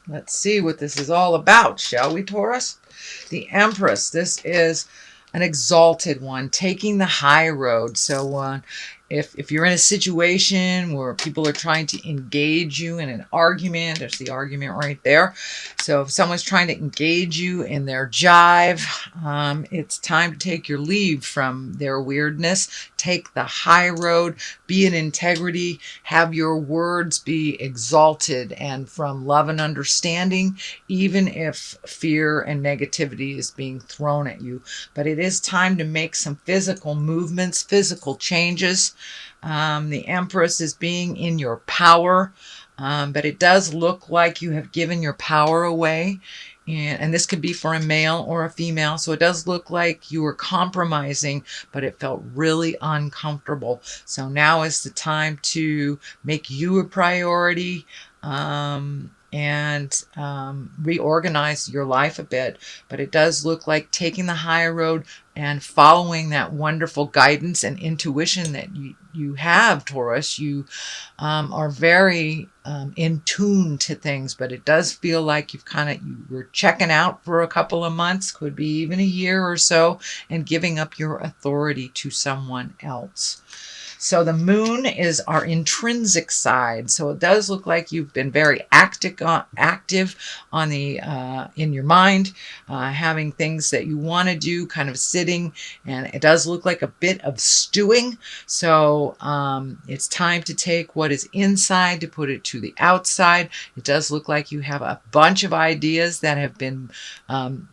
Let's see what this is all about, shall we, Taurus? The Empress. This is an exalted one, taking the high road. So if you're in a situation where people are trying to engage you in an argument, there's the argument right there. So if someone's trying to engage you in their jive, it's time to take your leave from their weirdness. Take the high road, be in integrity, have your words be exalted and from love and understanding, even if fear and negativity is being thrown at you. But it is time to make some physical movements, physical changes. The Empress is being in your power, but it does look like you have given your power away. And this could be for a male or a female. So it does look like you were compromising, but it felt really uncomfortable. So now is the time to make you a priority. And reorganize your life a bit. But it does look like taking the higher road and following that wonderful guidance and intuition that you have, Taurus. You are very in tune to things, but it does feel like you were checking out for a couple of months, could be even a year or so, and giving up your authority to someone else. So the moon is our intrinsic side. So it does look like you've been very active on the in your mind, having things that you want to do, kind of sitting, and it does look like a bit of stewing. So it's time to take what is inside to put it to the outside. It does look like you have a bunch of ideas that have been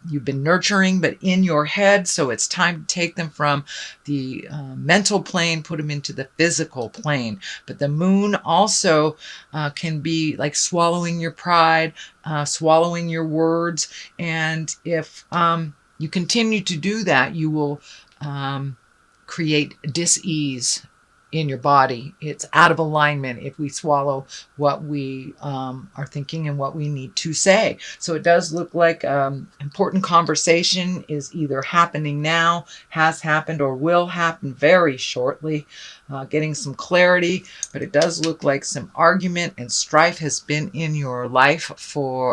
you've been nurturing, but in your head. So it's time to take them from the mental plane, put them into the physical plane. But the moon also can be like swallowing your pride, swallowing your words. And if you continue to do that, you will create dis-ease in your body. It's out of alignment if we swallow what we are thinking and what we need to say. So it does look like important conversation is either happening now, has happened, or will happen very shortly. Getting some clarity, but it does look like some argument and strife has been in your life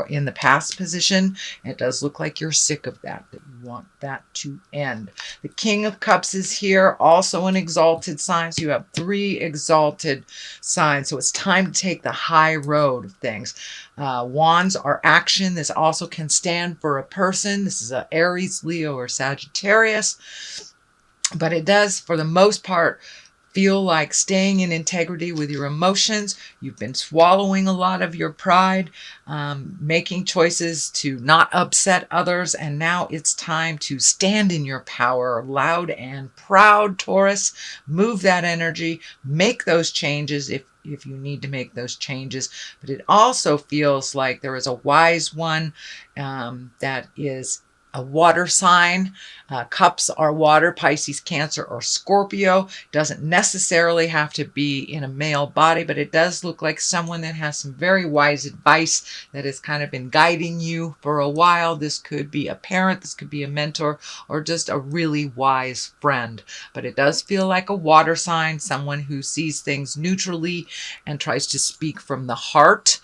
in the past position. It does look like you're sick of that you want that to end. The King of Cups is here, also an exalted sign. So you have 3 exalted signs. So it's time to take the high road of things. Wands are action. This also can stand for a person. This is a Aries, Leo, or Sagittarius. But it does, for the most part, feel like staying in integrity with your emotions. You've been swallowing a lot of your pride, making choices to not upset others, and now it's time to stand in your power, loud and proud, Taurus. Move that energy, make those changes if you need to make those changes. But it also feels like there is a wise one that is a water sign. Cups are water, Pisces, Cancer, or Scorpio. Doesn't necessarily have to be in a male body, but it does look like someone that has some very wise advice that has kind of been guiding you for a while. This could be a parent, this could be a mentor, or just a really wise friend. But it does feel like a water sign, someone who sees things neutrally and tries to speak from the heart.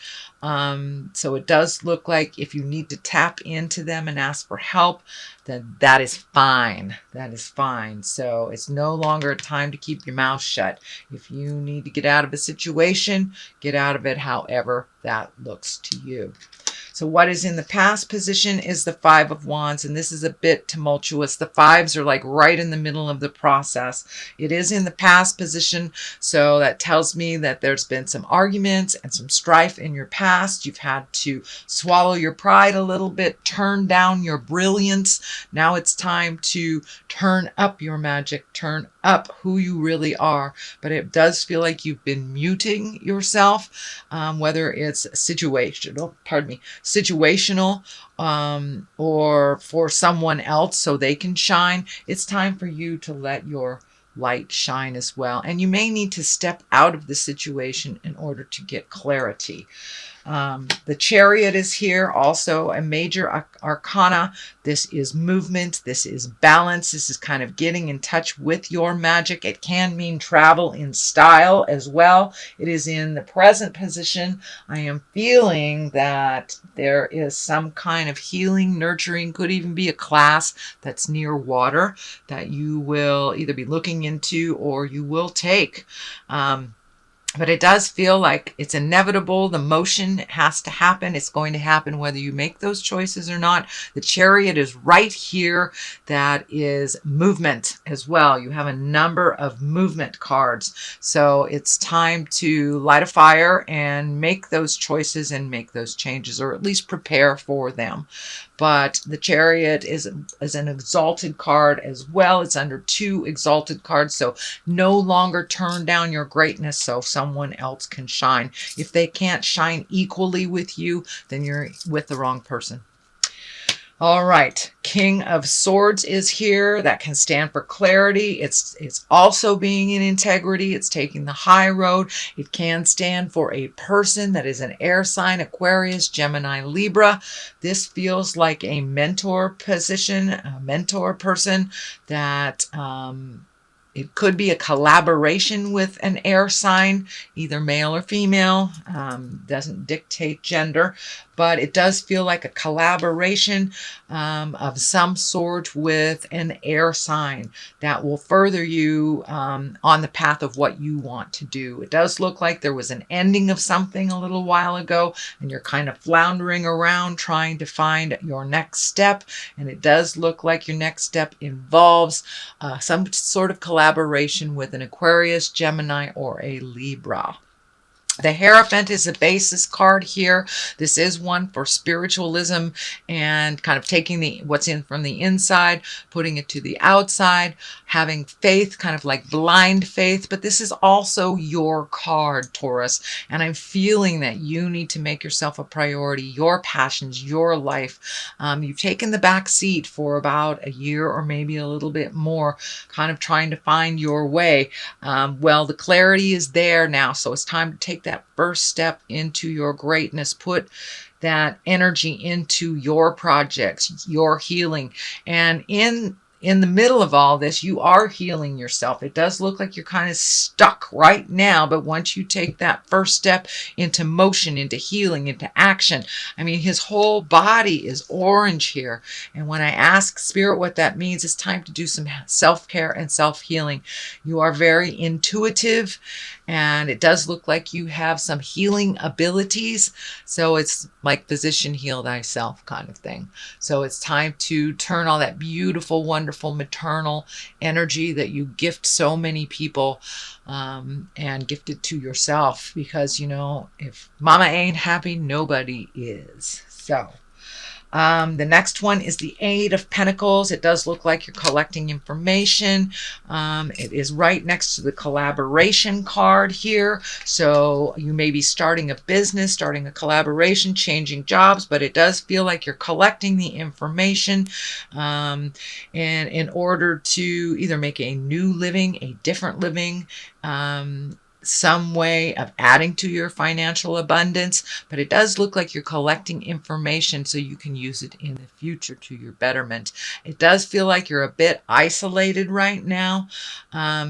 So it does look like if you need to tap into them and ask for help, then that is fine. That is fine. So it's no longer a time to keep your mouth shut. If you need to get out of a situation, get out of it however that looks to you. So what is in the past position is the 5 of Wands, and this is a bit tumultuous. The 5s are like right in the middle of the process. It is in the past position, so that tells me that there's been some arguments and some strife in your past. You've had to swallow your pride a little bit, turn down your brilliance. Now it's time to turn up your magic, turn up who you really are. But it does feel like you've been muting yourself, whether it's situational, or for someone else so they can shine. It's time for you to let your light shine as well. And you may need to step out of the situation in order to get clarity. The Chariot is here, also a major arcana. This is movement. This is balance. This is kind of getting in touch with your magic. It can mean travel in style as well. It is in the present position. I am feeling that there is some kind of healing, nurturing, could even be a class that's near water that you will either be looking into or you will take. But it does feel like it's inevitable. The motion has to happen. It's going to happen whether you make those choices or not. The Chariot is right here. That is movement as well. You have a number of movement cards. So it's time to light a fire and make those choices and make those changes, or at least prepare for them. But the Chariot is an exalted card as well. It's under 2 exalted cards. So no longer turn down your greatness so someone else can shine. If they can't shine equally with you, then you're with the wrong person. All right, King of Swords is here. That can stand for clarity. It's also being in integrity. It's taking the high road. It can stand for a person that is an air sign, Aquarius, Gemini, Libra. This feels like a mentor position, a mentor person that it could be a collaboration with an air sign, either male or female. Doesn't dictate gender, but it does feel like a collaboration of some sort with an air sign that will further you on the path of what you want to do. It does look like there was an ending of something a little while ago, and you're kind of floundering around trying to find your next step. And it does look like your next step involves some sort of collaboration with an Aquarius, Gemini, or a Libra. The Hierophant is a basis card here. This is one for spiritualism and kind of taking what's in from the inside, putting it to the outside, having faith, kind of like blind faith. But this is also your card, Taurus. And I'm feeling that you need to make yourself a priority, your passions, your life. You've taken the back seat for about a year or maybe a little bit more, kind of trying to find your way. Well, the clarity is there now. So it's time to take that first step into your greatness. Put that energy into your projects, your healing. And in the middle of all this, you are healing yourself. It does look like you're kind of stuck right now, but once you take that first step into motion, into healing, into action, I mean, his whole body is orange here. And when I ask Spirit what that means, it's time to do some self-care and self-healing. You are very intuitive, and it does look like you have some healing abilities. So it's like physician heal thyself kind of thing. So it's time to turn all that beautiful, wonderful maternal energy that you gift so many people and gift it to yourself, because, you know, if mama ain't happy, nobody is. So the next one is the Eight of Pentacles. It does look like you're collecting information. It is right next to the collaboration card here. So you may be starting a business, starting a collaboration, changing jobs, but it does feel like you're collecting the information in order to either make a new living, a different living, some way of adding to your financial abundance. But it does look like you're collecting information so you can use it in the future to your betterment. It does feel like you're a bit isolated right now,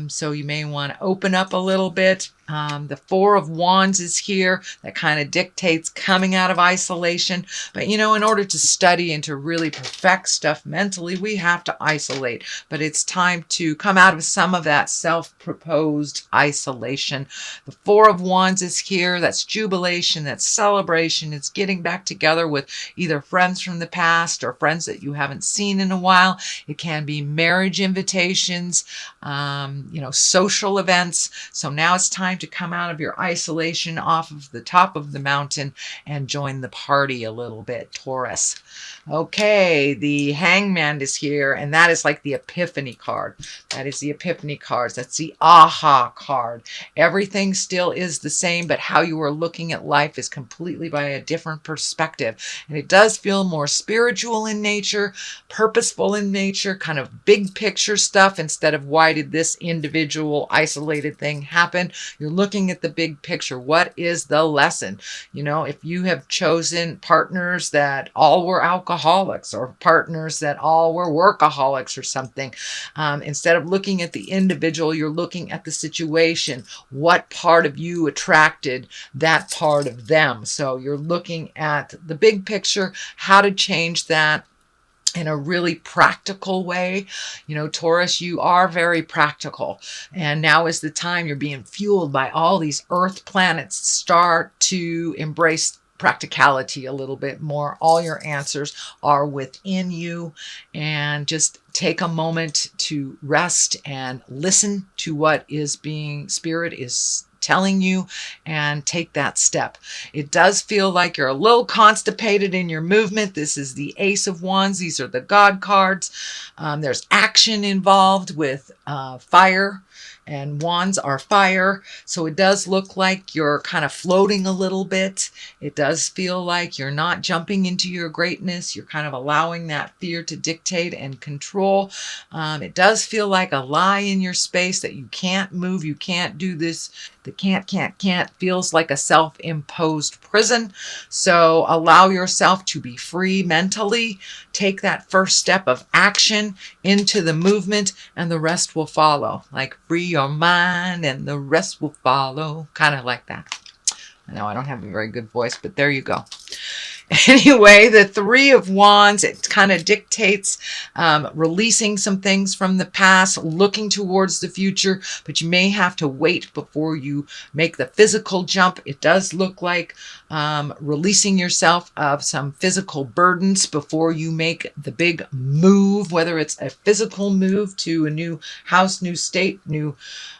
so you may want to open up a little bit. The Four of Wands is here. That kind of dictates coming out of isolation. But, you know, in order to study and to really perfect stuff mentally, we have to isolate. But it's time to come out of some of that self-proposed isolation. The Four of Wands is here. That's jubilation. That's celebration. It's getting back together with either friends from the past or friends that you haven't seen in a while. It can be marriage invitations, you know, social events. So now it's time to come out of your isolation off of the top of the mountain and join the party a little bit, Taurus. Okay, the Hangman is here, and that is like the Epiphany card. That is the Epiphany cards. That's the aha card. Everything still is the same, but how you are looking at life is completely by a different perspective. And it does feel more spiritual in nature, purposeful in nature, kind of big picture stuff instead of why did this individual isolated thing happen. You're looking at the big picture. What is the lesson? You know, if you have chosen partners that all were alcoholics or partners that all were workaholics or something, instead of looking at the individual, you're looking at the situation. What part of you attracted that part of them? So you're looking at the big picture, how to change that in a really practical way. You know, Taurus, you are very practical. And now is the time you're being fueled by all these earth planets. Start to embrace practicality a little bit more. All your answers are within you. And just take a moment to rest and listen to what is being, Spirit is telling you, and take that step. It does feel like you're a little constipated in your movement. This is the Ace of Wands. These are the God cards. There's action involved with fire, and wands are fire. So it does look like you're kind of floating a little bit. It does feel like you're not jumping into your greatness. You're kind of allowing that fear to dictate and control. It does feel like a lie in your space that you can't move, you can't do this. The can't feels like a self-imposed prison. So allow yourself to be free mentally. Take that first step of action into the movement, and the rest will follow. Like, free your mind and the rest will follow. Kind of like that. I know I don't have a very good voice, but there you go. Anyway, the Three of Wands, it kind of dictates releasing some things from the past, looking towards the future, but you may have to wait before you make the physical jump. It does look like releasing yourself of some physical burdens before you make the big move, whether it's a physical move to a new house, new state, new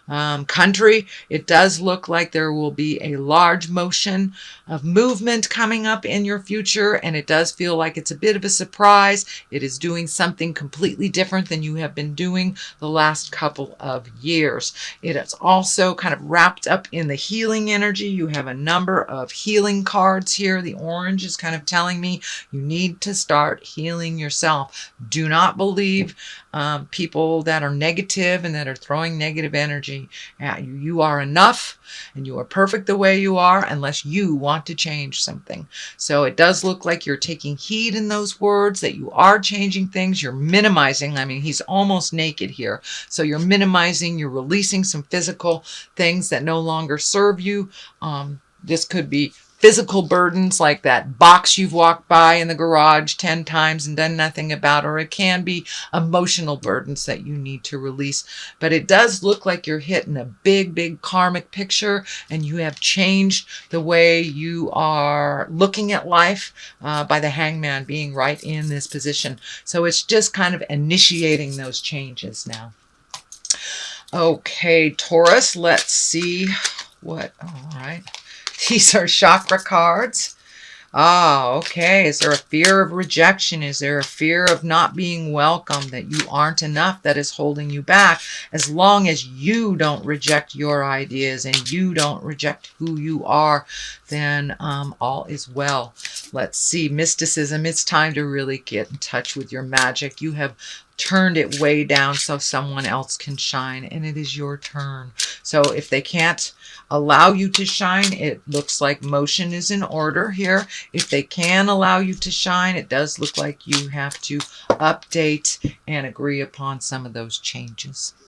country. It does look like there will be a large motion of movement coming up in your future, and it does feel like it's a bit of a surprise. It is doing something completely different than you have been doing the last couple of years. It is also kind of wrapped up in the healing energy. You have a number of healing cards here. The orange is kind of telling me you need to start healing yourself. Do not believe people that are negative and that are throwing negative energy at you. You are enough and you are perfect the way you are, unless you want to change something. So it does look like you're taking heed in those words, that you are changing things. You're minimizing. I mean, he's almost naked here. So you're minimizing, you're releasing some physical things that no longer serve you. This could be physical burdens, like that box you've walked by in the garage 10 times and done nothing about, or it can be emotional burdens that you need to release. But it does look like you're hitting a big karmic picture, and you have changed the way you are looking at life by the Hangman being right in this position. So it's just kind of initiating those changes now. Okay, Taurus, let's see what, all right. These are chakra cards. Ah, okay. Is there a fear of rejection? Is there a fear of not being welcome, that you aren't enough, that is holding you back? As long as you don't reject your ideas and you don't reject who you are, then all is well. Let's see. Mysticism. It's time to really get in touch with your magic. You have turned it way down so someone else can shine, and it is your turn. So if they can't allow you to shine, it looks like motion is in order here. If they can allow you to shine, it does look like you have to update and agree upon some of those changes.